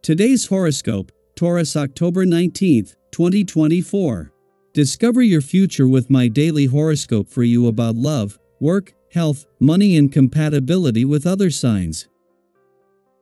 Today's horoscope, Taurus October 19th, 2024. Discover your future with my daily horoscope for you about love, work, health, money and compatibility with other signs.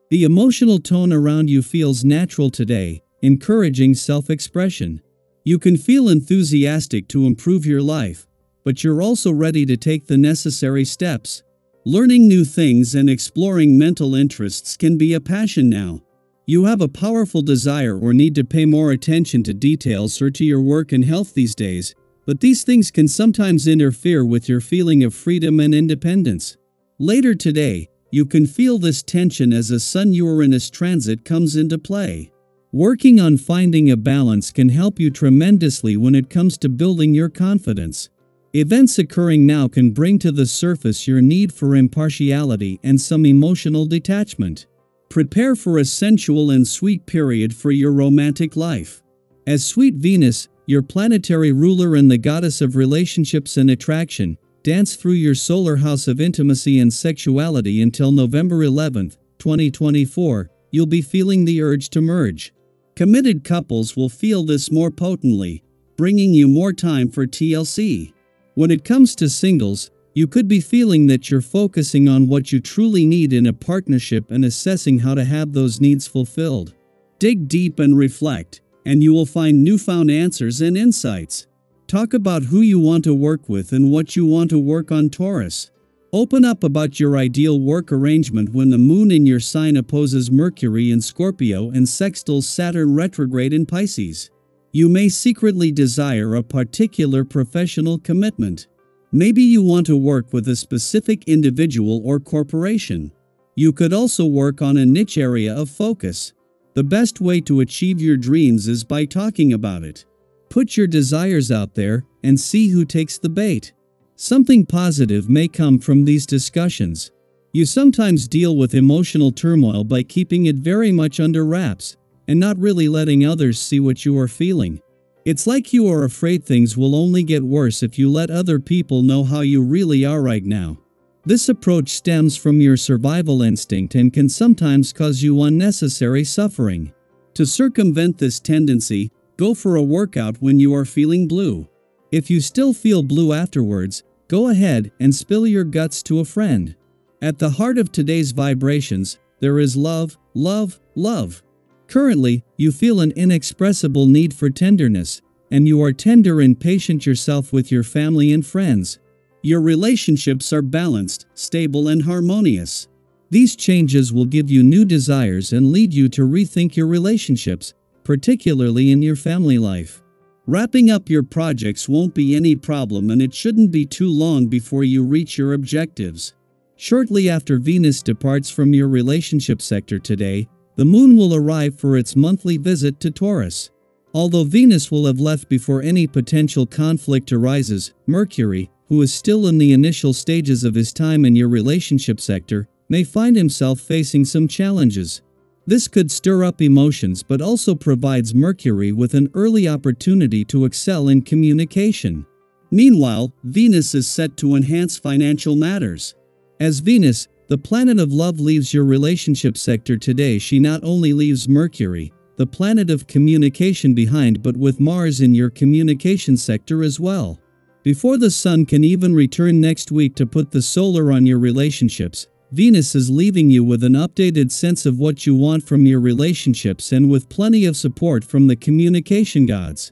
The emotional tone around you feels natural today, encouraging self-expression. You can feel enthusiastic to improve your life, but you're also ready to take the necessary steps. Learning new things and exploring mental interests can be a passion now. You have a powerful desire or need to pay more attention to details or to your work and health these days, but these things can sometimes interfere with your feeling of freedom and independence. Later today, you can feel this tension as a Sun-Uranus transit comes into play. Working on finding a balance can help you tremendously when it comes to building your confidence. Events occurring now can bring to the surface your need for impartiality and some emotional detachment. Prepare for a sensual and sweet period for your romantic life. As sweet Venus, your planetary ruler and the goddess of relationships and attraction, dance through your solar house of intimacy and sexuality until November 11th, 2024, you'll be feeling the urge to merge. Committed couples will feel this more potently, bringing you more time for TLC. When it comes to singles, you could be feeling that you're focusing on what you truly need in a partnership and assessing how to have those needs fulfilled. Dig deep and reflect, and you will find newfound answers and insights. Talk about who you want to work with and what you want to work on, Taurus. Open up about your ideal work arrangement when the moon in your sign opposes Mercury in Scorpio and sextiles Saturn retrograde in Pisces. You may secretly desire a particular professional commitment. Maybe you want to work with a specific individual or corporation. You could also work on a niche area of focus. The best way to achieve your dreams is by talking about it. Put your desires out there and see who takes the bait. Something positive may come from these discussions. You sometimes deal with emotional turmoil by keeping it very much under wraps and not really letting others see what you are feeling. It's like you are afraid things will only get worse if you let other people know how you really are right now. This approach stems from your survival instinct and can sometimes cause you unnecessary suffering. To circumvent this tendency, go for a workout when you are feeling blue. If you still feel blue afterwards, go ahead and spill your guts to a friend. At the heart of today's vibrations, there is love, love, love. Currently, you feel an inexpressible need for tenderness, and you are tender and patient yourself with your family and friends. Your relationships are balanced, stable, and harmonious. These changes will give you new desires and lead you to rethink your relationships, particularly in your family life. Wrapping up your projects won't be any problem, and it shouldn't be too long before you reach your objectives. Shortly after Venus departs from your relationship sector today, the moon will arrive for its monthly visit to Taurus. Although Venus will have left before any potential conflict arises, Mercury, who is still in the initial stages of his time in your relationship sector, may find himself facing some challenges. This could stir up emotions but also provides Mercury with an early opportunity to excel in communication. Meanwhile, Venus is set to enhance financial matters. As Venus, the planet of love, leaves your relationship sector today, she not only leaves Mercury, the planet of communication, behind, but with Mars in your communication sector as well. Before the Sun can even return next week to put the solar on your relationships, Venus is leaving you with an updated sense of what you want from your relationships and with plenty of support from the communication gods.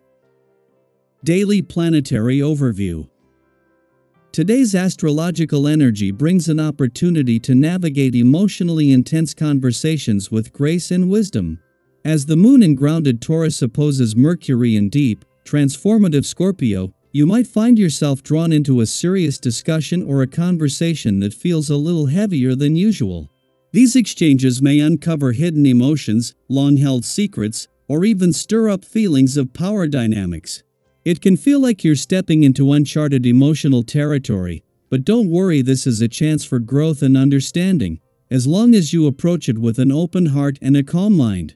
Daily Planetary Overview. Today's astrological energy brings an opportunity to navigate emotionally intense conversations with grace and wisdom. As the moon in grounded Taurus opposes Mercury in deep, transformative Scorpio, you might find yourself drawn into a serious discussion or a conversation that feels a little heavier than usual. These exchanges may uncover hidden emotions, long-held secrets, or even stir up feelings of power dynamics. It can feel like you're stepping into uncharted emotional territory, but don't worry, this is a chance for growth and understanding, as long as you approach it with an open heart and a calm mind.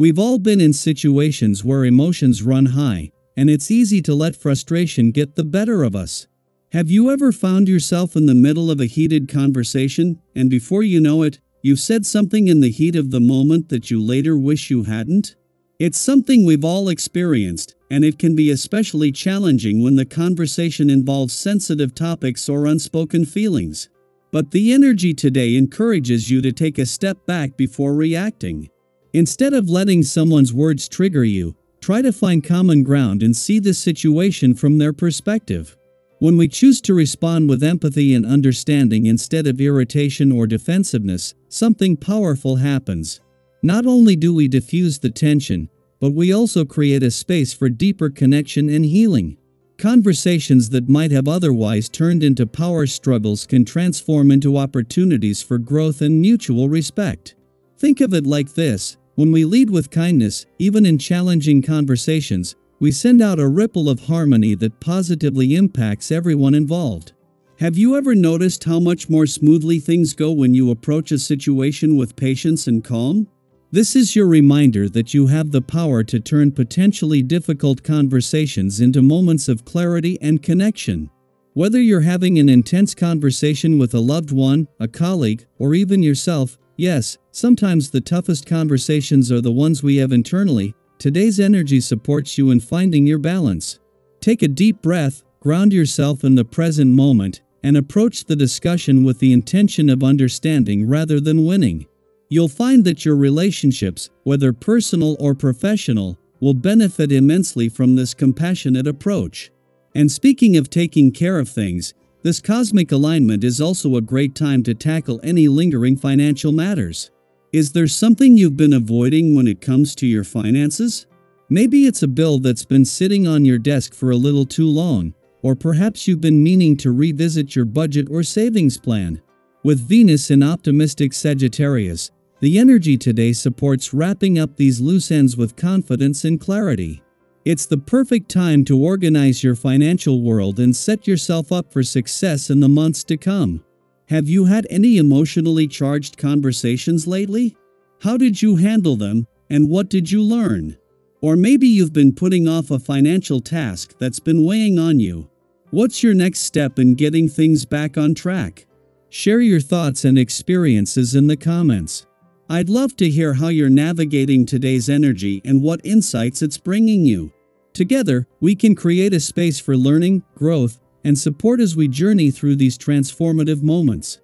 We've all been in situations where emotions run high, and it's easy to let frustration get the better of us. Have you ever found yourself in the middle of a heated conversation, and before you know it, you've said something in the heat of the moment that you later wish you hadn't? It's something we've all experienced, and it can be especially challenging when the conversation involves sensitive topics or unspoken feelings. But the energy today encourages you to take a step back before reacting. Instead of letting someone's words trigger you, try to find common ground and see the situation from their perspective. When we choose to respond with empathy and understanding instead of irritation or defensiveness, something powerful happens. Not only do we diffuse the tension, but we also create a space for deeper connection and healing. Conversations that might have otherwise turned into power struggles can transform into opportunities for growth and mutual respect. Think of it like this: when we lead with kindness, even in challenging conversations, we send out a ripple of harmony that positively impacts everyone involved. Have you ever noticed how much more smoothly things go when you approach a situation with patience and calm? This is your reminder that you have the power to turn potentially difficult conversations into moments of clarity and connection. Whether you're having an intense conversation with a loved one, a colleague, or even yourself, yes, sometimes the toughest conversations are the ones we have internally. Today's energy supports you in finding your balance. Take a deep breath, ground yourself in the present moment, and approach the discussion with the intention of understanding rather than winning. You'll find that your relationships, whether personal or professional, will benefit immensely from this compassionate approach. And speaking of taking care of things, this cosmic alignment is also a great time to tackle any lingering financial matters. Is there something you've been avoiding when it comes to your finances? Maybe it's a bill that's been sitting on your desk for a little too long, or perhaps you've been meaning to revisit your budget or savings plan. With Venus in optimistic Sagittarius, the energy today supports wrapping up these loose ends with confidence and clarity. It's the perfect time to organize your financial world and set yourself up for success in the months to come. Have you had any emotionally charged conversations lately? How did you handle them, and what did you learn? Or maybe you've been putting off a financial task that's been weighing on you. What's your next step in getting things back on track? Share your thoughts and experiences in the comments. I'd love to hear how you're navigating today's energy and what insights it's bringing you. Together, we can create a space for learning, growth, and support as we journey through these transformative moments.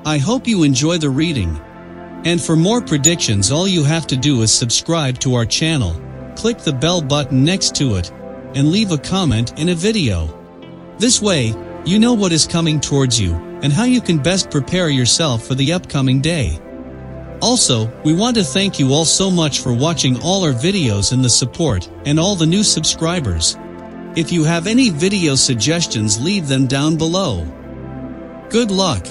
I hope you enjoy the reading. And for more predictions, all you have to do is subscribe to our channel, click the bell button next to it, and leave a comment in a video. This way, you know what is coming towards you and how you can best prepare yourself for the upcoming day. Also, we want to thank you all so much for watching all our videos and the support, and all the new subscribers. If you have any video suggestions, leave them down below. Good luck!